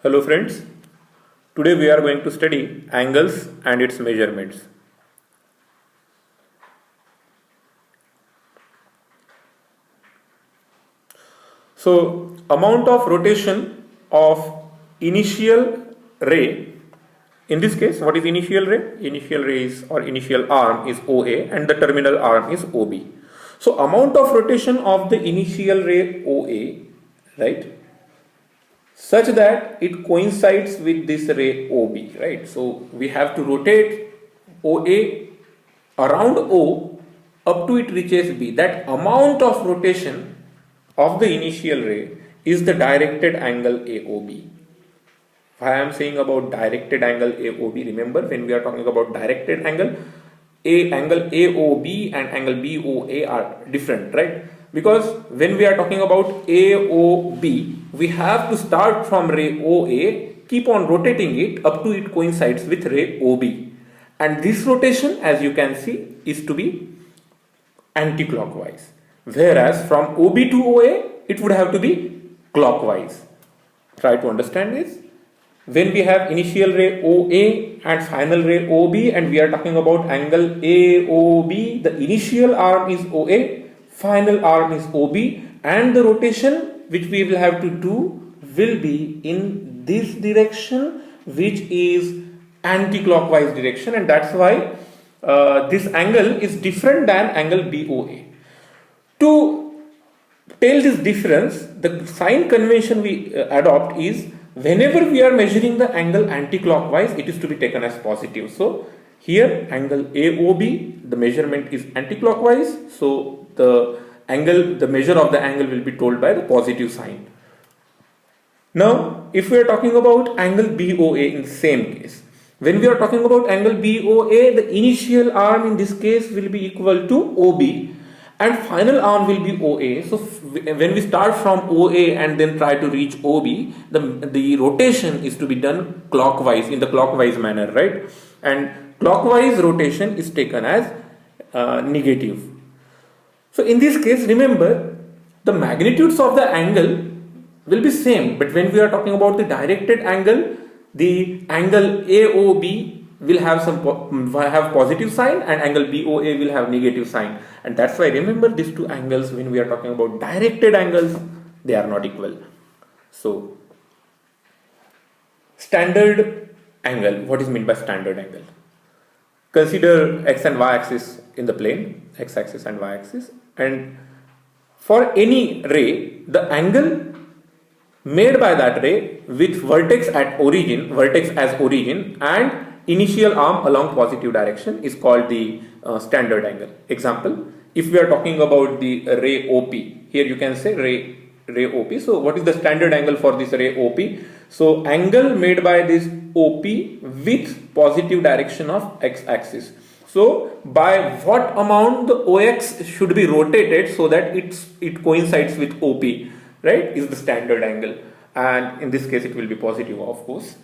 Hello friends, today we are going to study angles and its measurements. So, amount of rotation of initial ray, in this case what is initial ray? Initial ray is, or initial arm is OA and the terminal arm is OB. So, amount of rotation of the initial ray OA, right, such that it coincides with this ray OB, right? So we have to rotate OA around O up to it reaches B. That amount of rotation of the initial ray is the directed angle AOB. Why I am saying about directed angle AOB? Remember, when we are talking about directed angle, angle AOB and angle BOA are different, right? Because when we are talking about AOB, we have to start from ray OA, keep on rotating it up to it coincides with ray OB. And this rotation, as you can see, is to be anti-clockwise. Whereas from OB to OA, it would have to be clockwise. Try to understand this. When we have initial ray OA and final ray OB and we are talking about angle AOB, the initial arm is OA, final arm is OB, and the rotation which we will have to do will be in this direction, which is anti-clockwise direction, and that's why this angle is different than angle BOA. To tell this difference, the sign convention we adopt is whenever we are measuring the angle anti-clockwise, it is to be taken as positive. So here angle AOB, the measurement is anti-clockwise, so the measure of the angle will be told by the positive sign. Now, if we are talking about angle BOA in the same case, when we are talking about angle BOA, the initial arm in this case will be equal to OB and final arm will be OA. So when we start from OA and then try to reach OB, the rotation is to be done clockwise, in the clockwise manner, right? And clockwise rotation is taken as negative. So in this case, remember, the magnitudes of the angle will be same, but when we are talking about the directed angle, the angle AOB will have have positive sign and angle BOA will have negative sign, and that's why remember these two angles, when we are talking about directed angles, they are not equal. So standard angle, what is meant by standard angle? Consider x and y axis in the plane, x axis and y axis, and for any ray, the angle made by that ray with vertex as origin and initial arm along positive direction is called the standard angle. Example, if we are talking about the ray OP, here you can say ray OP. So what is the standard angle for this ray OP? So angle made by this OP with positive direction of x axis. So by what amount the OX should be rotated so that it coincides with OP, right, is the standard angle, and in this case it will be positive, of course.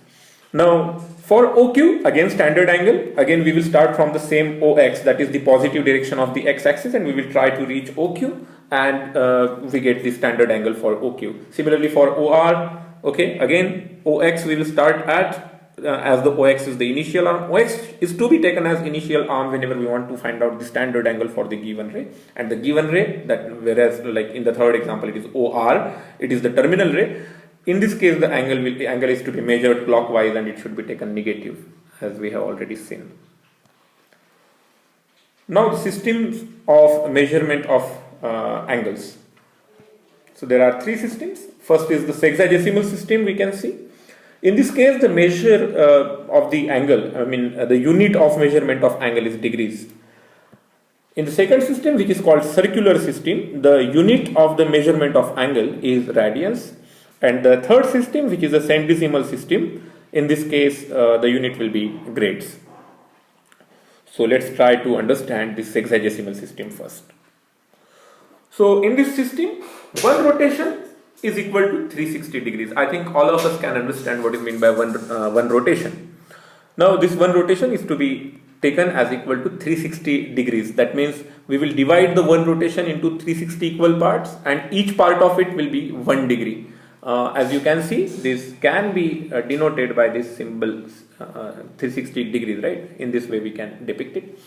Now for OQ, again standard angle, again we will start from the same OX, that is the positive direction of the x axis, and we will try to reach OQ, and we get the standard angle for OQ. Similarly for OR, okay, again OX we will start at as the OX is the initial arm. OX is to be taken as initial arm whenever we want to find out the standard angle for the given ray, and the given ray, that whereas like in the third example it is OR, it is the terminal ray. In this case the angle is to be measured clockwise and it should be taken negative, as we have already seen. Now the systems of measurement of angles. So there are three systems. First is the sexagesimal system, we can see. In this case, the measure of the angle, the unit of measurement of angle is degrees. In the second system, which is called circular system, the unit of the measurement of angle is radians. And the third system, which is a centisimal system, in this case, the unit will be grades. So let's try to understand this sexagesimal system first. So in this system, one rotation is equal to 360 degrees. I think all of us can understand what is meant by one rotation. Now this one rotation is to be taken as equal to 360 degrees. That means we will divide the one rotation into 360 equal parts, and each part of it will be 1 degree. As you can see, this can be denoted by this symbol 360 degrees, right? In this way we can depict it.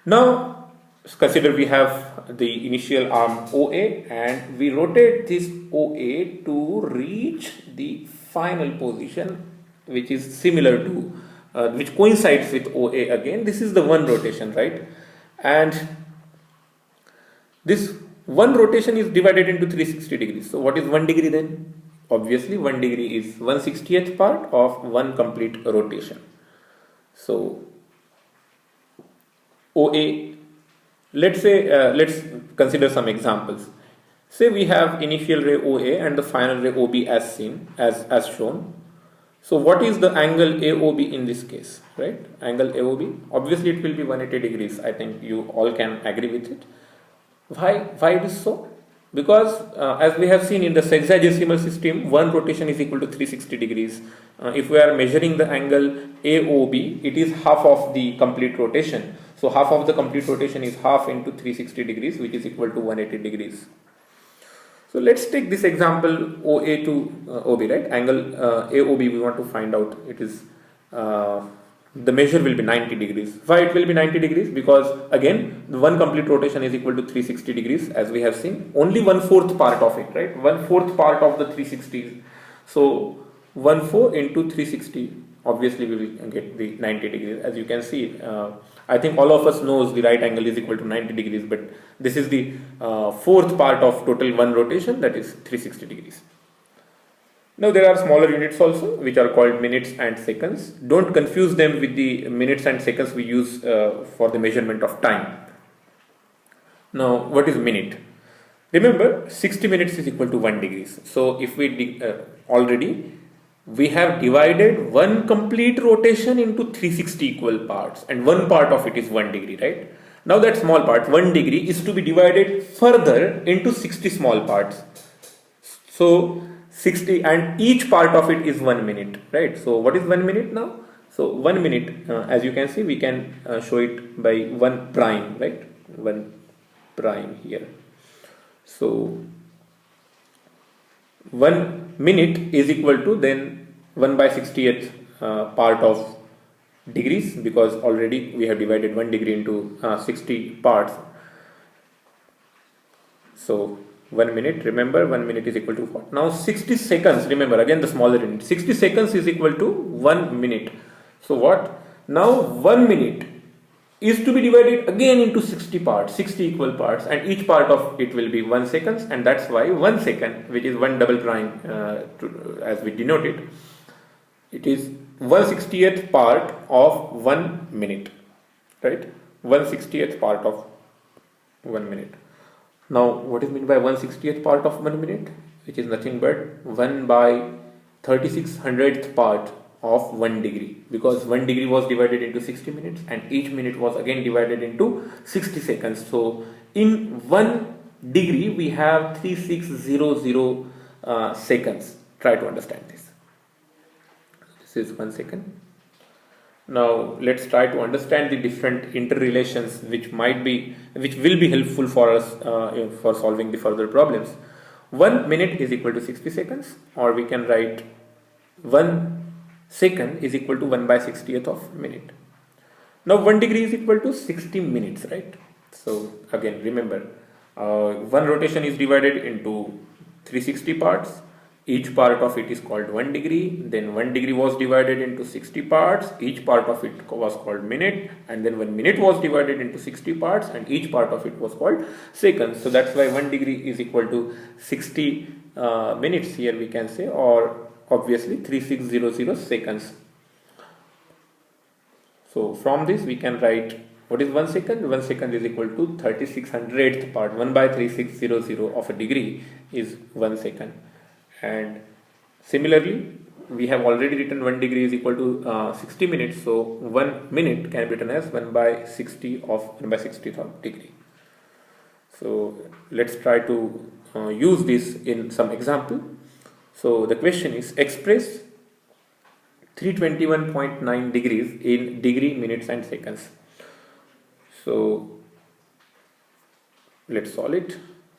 Now consider we have the initial arm OA and we rotate this OA to reach the final position, which is similar to which coincides with OA again. This is the one rotation, right? And this one rotation is divided into 360 degrees. So what is 1 degree then? Obviously 1 degree is 1/60th part of one complete rotation. So OA, let's consider some examples. Say we have initial ray OA and the final ray OB as seen, as shown. So what is the angle AOB in this case, right? Angle AOB, obviously it will be 180 degrees. I think you all can agree with it. Why it is so? Because as we have seen in the sexagesimal system, one rotation is equal to 360 degrees. If we are measuring the angle AOB, it is half of the complete rotation. So half of the complete rotation is half into 360 degrees, which is equal to 180 degrees. So let's take this example OA to OB, right? Angle AOB we want to find out. It is the measure will be 90 degrees. Why it will be 90 degrees? Because again, the one complete rotation is equal to 360 degrees, as we have seen. Only 1/4 part of it, right? 1/4 part of the 360. So 1/4 into 360. Obviously, we will get the 90 degrees. As you can see, I think all of us knows the right angle is equal to 90 degrees, but this is the fourth part of total one rotation, that is 360 degrees. Now there are smaller units also, which are called minutes and seconds. Don't confuse them with the minutes and seconds we use for the measurement of time. Now what is minute? Remember, 60 minutes is equal to 1 degrees. So if we already we have divided one complete rotation into 360 equal parts, and one part of it is 1 degree, right? Now that small part, 1 degree, is to be divided further into 60 small parts. So 60, and each part of it is 1 minute, right? So what is 1 minute now? So 1 minute, as you can see, we can show it by 1 prime, right? 1 prime here. So 1 minute is equal to then 1/60th part of degrees, because already we have divided 1 degree into 60 parts. So 1 minute, remember 1 minute is equal to what? Now 60 seconds, remember again the smaller unit, 60 seconds is equal to 1 minute. So what? Now 1 minute is to be divided again into 60 parts, 60 equal parts, and each part of it will be 1 second, and that's why 1 second, which is 1 double prime as we denote it, it is 1/60th part of 1 minute, right? 1/60th part of 1 minute. Now what is meant by 1/60th part of 1 minute? Which is nothing but 1/3600th part of 1 degree, because 1 degree was divided into 60 minutes and each minute was again divided into 60 seconds. So in 1 degree we have 3600 seconds. Try to understand this. This is 1 second. Now let's try to understand the different interrelations which will be helpful for us for solving the further problems. 1 minute is equal to 60 seconds, or we can write 1 second is equal to 1/60th of minute. Now 1 degree is equal to 60 minutes, right? So again remember, one rotation is divided into 360 parts. Each part of it is called 1 degree. Then 1 degree was divided into 60 parts. Each part of it was called minute. And then 1 minute was divided into 60 parts, and each part of it was called seconds. So that's why 1 degree is equal to 60 minutes here we can say, or obviously 3600 seconds. So from this we can write, what is 1 second? 1 second is equal to 3600th part. 1/3600 of a degree is 1 second. And similarly, we have already written 1 degree is equal to 60 minutes. So 1 minute can be written as 1/60 of 1/60th of degree. So let's try to use this in some example. So the question is, express 321.9 degrees in degree, minutes and seconds. So let's solve it.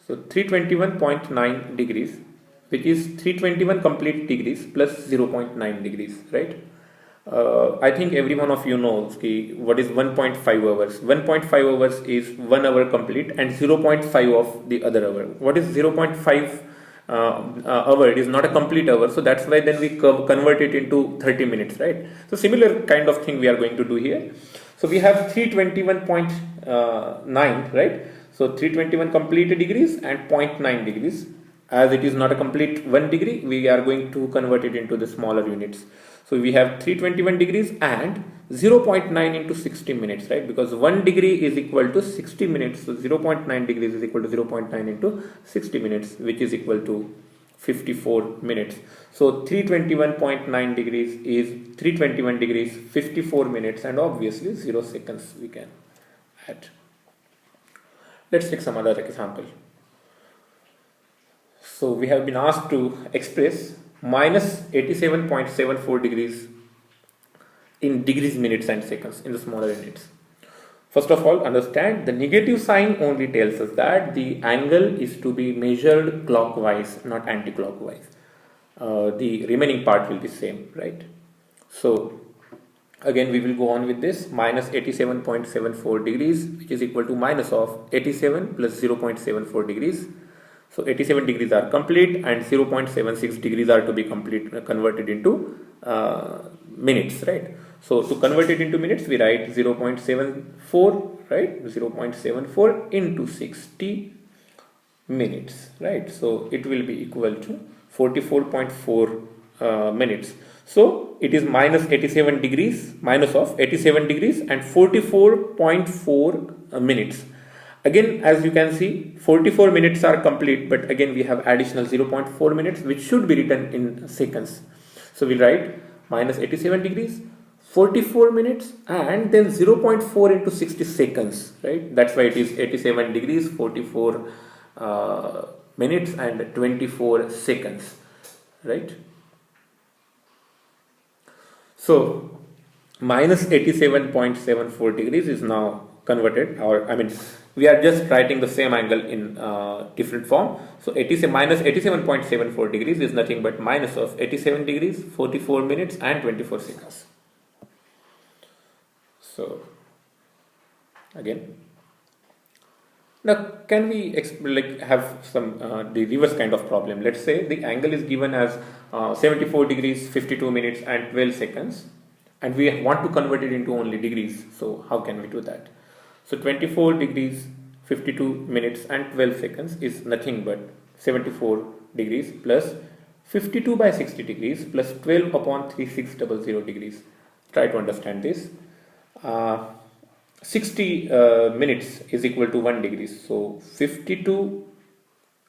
So 321.9 degrees which is 321 complete degrees plus 0.9 degrees, right? I think every one of you knows what is 1.5 hours. 1.5 hours is 1 hour complete and 0.5 of the other hour. What is 0.5 hour? It is not a complete hour, so that's why then we convert it into 30 minutes, right? So similar kind of thing we are going to do here. So we have 321.9, right? So 321 complete degrees and 0.9 degrees. As it is not a complete 1 degree, we are going to convert it into the smaller units. So we have 321 degrees and 0.9 into 60 minutes, right? Because 1 degree is equal to 60 minutes. So 0.9 degrees is equal to 0.9 into 60 minutes, which is equal to 54 minutes. So 321.9 degrees is 321 degrees, 54 minutes, and obviously 0 seconds we can add. Let's take some other example. So we have been asked to express minus 87.74 degrees in degrees, minutes and seconds in the smaller units. First of all, understand the negative sign only tells us that the angle is to be measured clockwise, not anti-clockwise. The remaining part will be same, right? So again we will go on with this minus 87.74 degrees, which is equal to minus of 87 plus 0.74 degrees. So 87 degrees are complete and 0.76 degrees are to be converted into minutes, right? So to convert it into minutes, we write 0.74, right? 0.74 into 60 minutes, right? So it will be equal to 44.4 minutes. So it is minus 87 degrees, minus of 87 degrees and 44.4 minutes. Again, as you can see, 44 minutes are complete, but again we have additional 0.4 minutes which should be written in seconds. So we'll write minus 87 degrees, 44 minutes and then 0.4 into 60 seconds, right? That's why it is 87 degrees, 44 minutes and 24 seconds, right? So minus 87.74 degrees is now converted, or I mean we are just writing the same angle in different form. So minus 87.74 degrees is nothing but minus of 87 degrees, 44 minutes and 24 seconds. So again, now can we have some the reverse kind of problem? Let's say the angle is given as 74 degrees, 52 minutes and 12 seconds, and we want to convert it into only degrees. So how can we do that? So 24 degrees, 52 minutes and 12 seconds is nothing but 74 degrees plus 52 by 60 degrees plus 12 upon 3600 degrees. Try to understand this. 60 minutes is equal to 1 degree. So 52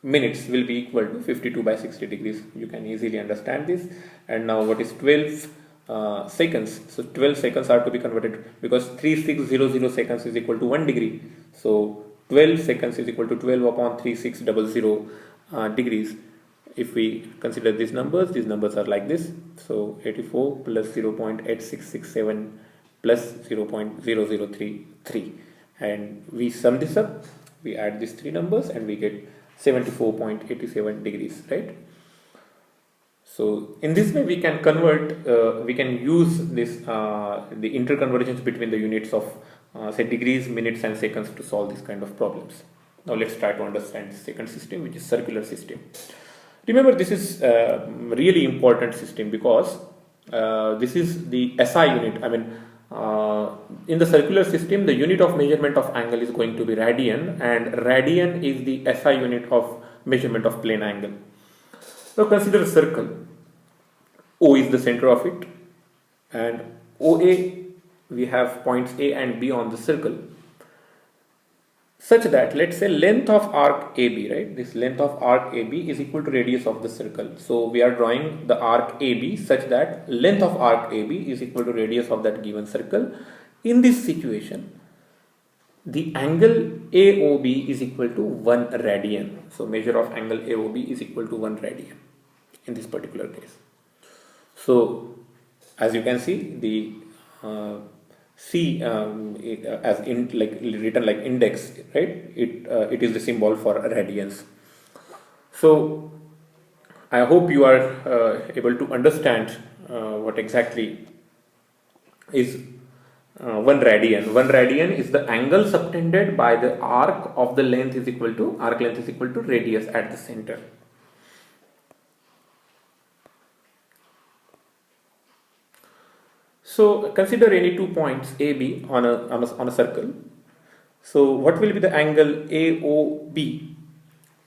minutes will be equal to 52 by 60 degrees. You can easily understand this. And now what is 12 seconds? So 12 seconds are to be converted because 3600 seconds is equal to 1 degree. So 12 seconds is equal to 12 upon 3600 degrees. If we consider these numbers are like this. So 84 plus 0.8667 plus 0.0033, and we sum this up, we add these three numbers and we get 74.87 degrees, right? So in this way we can convert, we can use this the interconversions between the units of say degrees, minutes and seconds to solve this kind of problems. Now let's try to understand the second system, which is circular system. Remember, this is a really important system because this is the SI unit. I mean, in the circular system, the unit of measurement of angle is going to be radian, and radian is the SI unit of measurement of plane angle. Now consider a circle. O is the center of it, and OA, we have points A and B on the circle, such that let's say length of arc AB, right? This length of arc AB is equal to radius of the circle. So we are drawing the arc AB such that length of arc AB is equal to radius of that given circle. In this situation, the angle AOB is equal to 1 radian. So measure of angle AOB is equal to 1 radian in this particular case. So as you can see, the C as in written like index, right? It is the symbol for radians. So I hope you are able to understand what exactly is 1 radian. 1 radian is the angle subtended by the arc of the length is equal to radius at the center. So consider any 2 points A, B on a circle. So what will be the angle AOB,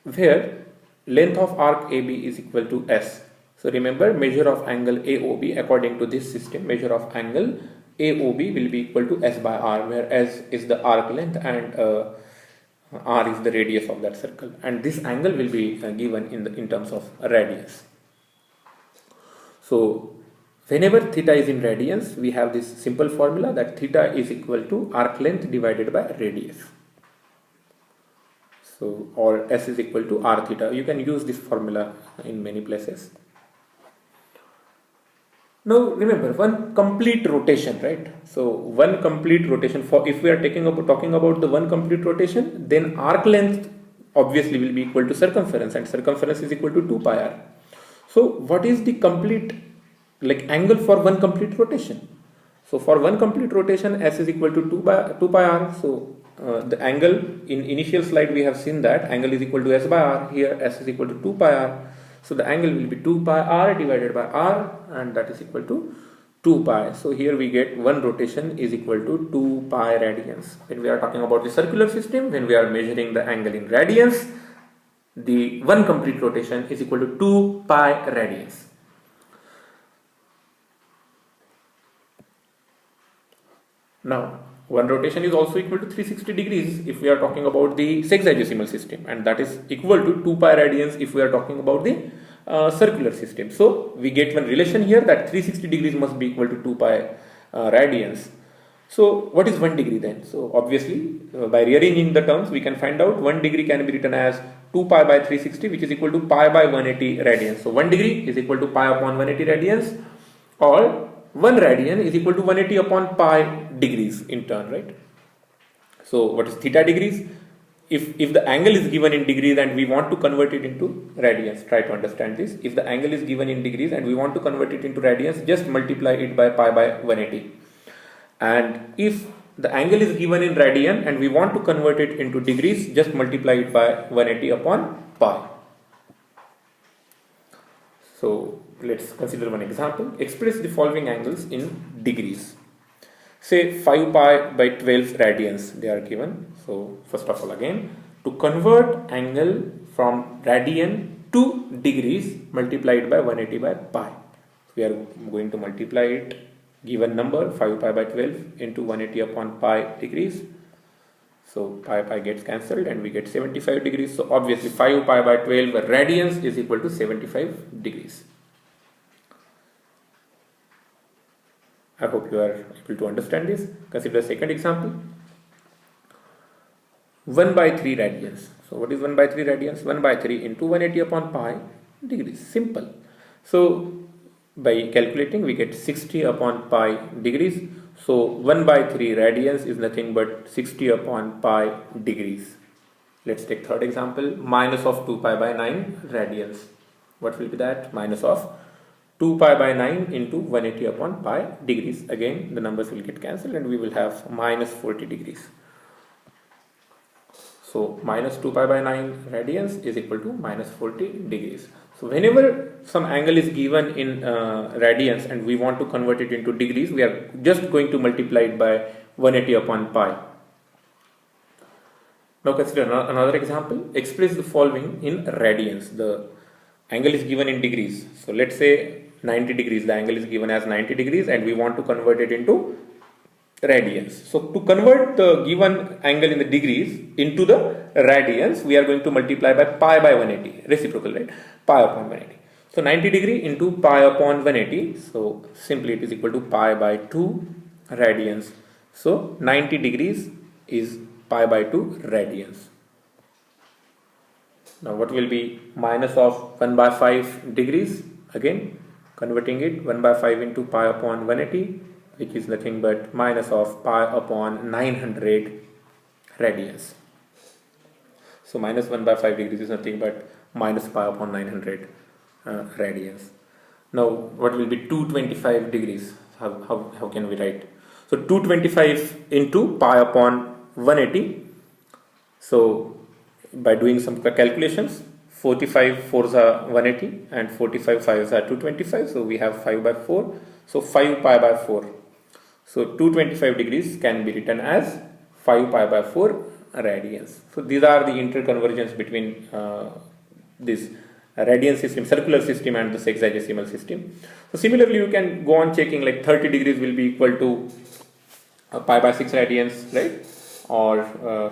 where length of arc AB is equal to S. So remember, measure of angle AOB according to this system, measure of angle AOB will be equal to S by R, where S is the arc length and R is the radius of that circle, and this angle will be given in terms of radius. So whenever theta is in radians, we have this simple formula that theta is equal to arc length divided by radius. So, or S is equal to R theta. You can use this formula in many places. Now remember, one complete rotation, right? So one complete rotation, for if we are talking about the one complete rotation, then arc length obviously will be equal to circumference, and circumference is equal to 2 pi r. So what is the complete angle for one complete rotation? So for one complete rotation, S is equal to 2 pi r. So the angle in initial slide we have seen that angle is equal to S by r. Here S is equal to 2 pi r. So the angle will be 2 pi r divided by r, and that is equal to 2 pi. So here we get one rotation is equal to 2 pi radians. When we are talking about the circular system, when we are measuring the angle in radians, the one complete rotation is equal to 2 pi radians. Now, one rotation is also equal to 360 degrees if we are talking about the sexagesimal system, and that is equal to 2 pi radians if we are talking about the circular system. So we get one relation here that 360 degrees must be equal to 2 pi radians. So what is 1 degree then? So obviously by rearranging the terms we can find out 1 degree can be written as 2 pi by 360, which is equal to pi by 180 radians. So 1 degree is equal to pi upon 180 radians, or 1 radian is equal to 180 upon pi degrees in turn, right? So what is theta degrees? If the angle is given in degrees and we want to convert it into radians, try to understand this. If the angle is given in degrees and we want to convert it into radians, just multiply it by pi by 180. And if the angle is given in radian and we want to convert it into degrees, just multiply it by 180 upon pi. So let's consider one example. Express the following angles in degrees. Say 5 pi by 12 radians they are given. So first of all, again, to convert angle from radian to degrees, multiply it by 180 by pi. We are going to multiply it, given number 5 pi by 12 into 180 upon pi degrees. So pi gets cancelled and we get 75 degrees. So obviously 5 pi by 12 radians is equal to 75 degrees. I hope you are able to understand this. Consider the second example. 1 by 3 radians. So what is 1 by 3 radians? 1 by 3 into 180 upon pi degrees. Simple. So by calculating we get 60 upon pi degrees. So 1 by 3 radians is nothing but 60 upon pi degrees. Let's take third example. Minus of 2 pi by 9 radians. What will be that? Minus of 2 pi by 9 into 180 upon pi degrees. Again, the numbers will get cancelled and we will have minus 40 degrees. So minus 2 pi by 9 radians is equal to minus 40 degrees. So whenever some angle is given in radians and we want to convert it into degrees, we are just going to multiply it by 180 upon pi. Now consider another example. Express the following in radians. The angle is given in degrees. So let's say 90 degrees. The angle is given as 90 degrees and we want to convert it into radians. So to convert the given angle in the degrees into the radians, we are going to multiply by pi by 180, reciprocal, right? Pi upon 180. So 90 degree into pi upon 180. So simply it is equal to pi by 2 radians. So 90 degrees is pi by 2 radians. Now what will be minus of 1 by 5 degrees? Again, converting it 1 by 5 into pi upon 180, which is nothing but minus of pi upon 900 radians. So minus 1 by 5 degrees is nothing but minus pi upon 900. radians. Now what will be 225 degrees? How can we write? So 225 into pi upon 180. So by doing some calculations, 45 fours are 180 and 45 fives are 225. So we have 5 by 4. So 5 pi by 4. So 225 degrees can be written as 5 pi by 4 radians. So these are the interconversions between this radian system, circular system, and the sexagesimal system. So similarly, you can go on checking, like 30 degrees will be equal to pi by 6 radians, right? Or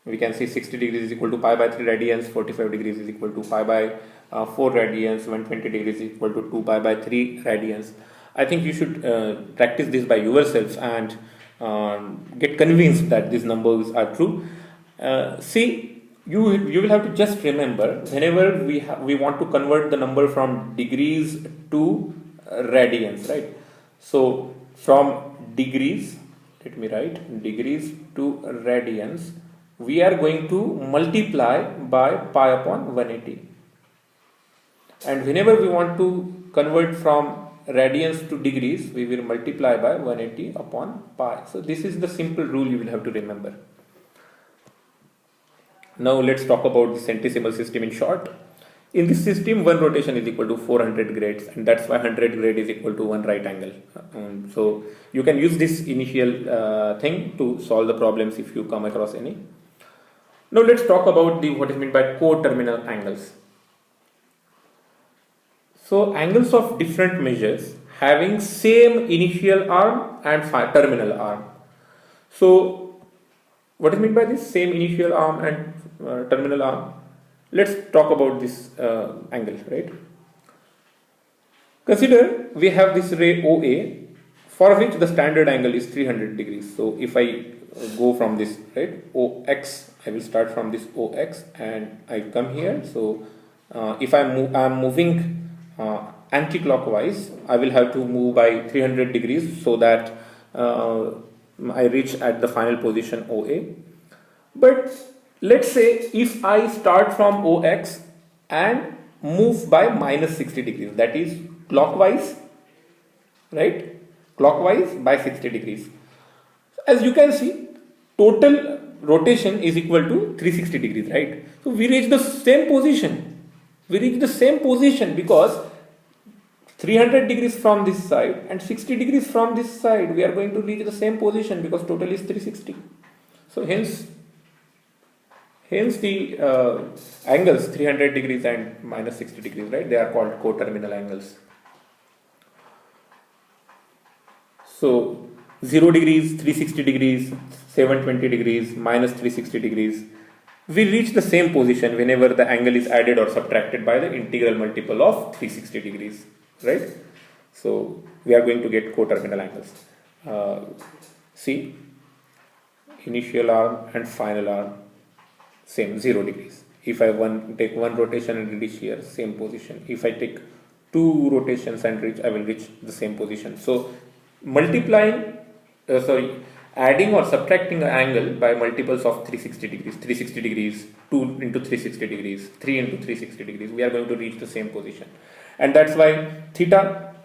we can see 60 degrees is equal to pi by 3 radians, 45 degrees is equal to pi by 4 radians, 120 degrees is equal to 2 pi by 3 radians. I think you should practice this by yourselves and get convinced that these numbers are true. See, you will have to just remember, whenever we want to convert the number from degrees to radians, right? So from degrees, let me write degrees to radians, we are going to multiply by pi upon 180. And whenever we want to convert from radians to degrees, we will multiply by 180 upon pi. So this is the simple rule you will have to remember. Now let's talk about the centisimal system in short. In this system, one rotation is equal to 400 grades, and that's why 100 grade is equal to one right angle. So you can use this initial thing to solve the problems if you come across any. Now let's talk about what is meant by coterminal angles. So angles of different measures having same initial arm and terminal arm. So what is meant by this same initial arm and terminal arm? Let's talk about this angle, right? Consider we have this ray OA for which the standard angle is 300 degrees. So if I go from this, right, OX, I will start from this OX and I come here. So if I'm moving anti-clockwise, I will have to move by 300 degrees so that I reach at the final position OA. But let's say if I start from OX and move by minus 60 degrees, that is clockwise, right? Clockwise by 60 degrees. As you can see, total rotation is equal to 360 degrees, right? So we reach the same position. We reach the same position because 300 degrees from this side and 60 degrees from this side, we are going to reach the same position because total is 360. So hence the angles 300 degrees and minus 60 degrees, right? They are called coterminal angles. So 0 degrees, 360 degrees, 720 degrees, minus 360 degrees. We reach the same position whenever the angle is added or subtracted by the integral multiple of 360 degrees, right? So we are going to get coterminal angles. See, initial arm and final arm, same 0 degrees. If I take one rotation and reach here, same position. If I take two rotations and reach, I will reach the same position. So adding or subtracting an angle by multiples of 360 degrees, 2 into 360 degrees, 3 into 360 degrees, we are going to reach the same position. And that's why theta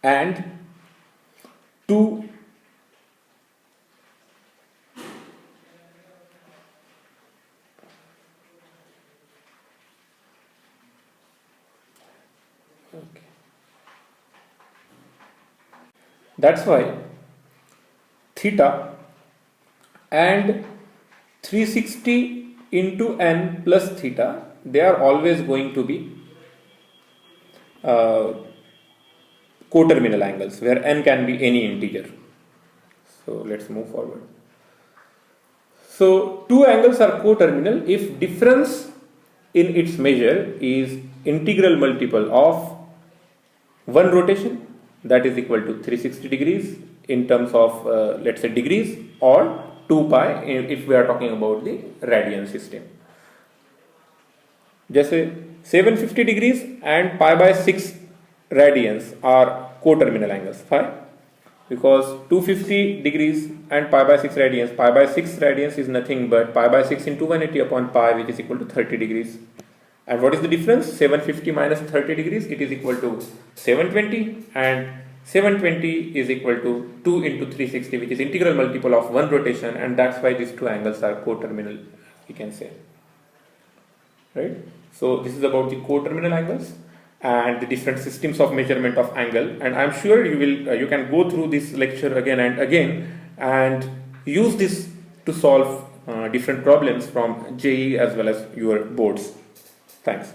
and 2 That's why theta and 360 into n plus theta, they are always going to be coterminal angles where n can be any integer. So let's move forward. So two angles are coterminal if difference in its measure is integral multiple of one rotation, that is equal to 360 degrees in terms of let's say degrees, or 2 pi if we are talking about the radian system. Just say 750 degrees and pi by 6 radians are coterminal angles. Why? Because 250 degrees and pi by 6 radians, pi by 6 radians is nothing but pi by 6 into 180 upon pi, which is equal to 30 degrees. And what is the difference? 750 minus 30 degrees, it is equal to 720, and 720 is equal to 2 into 360, which is integral multiple of one rotation, and that's why these two angles are coterminal, we can say. Right? So this is about the coterminal angles and the different systems of measurement of angle, and I'm sure you can go through this lecture again and again and use this to solve different problems from JEE as well as your boards. Thanks.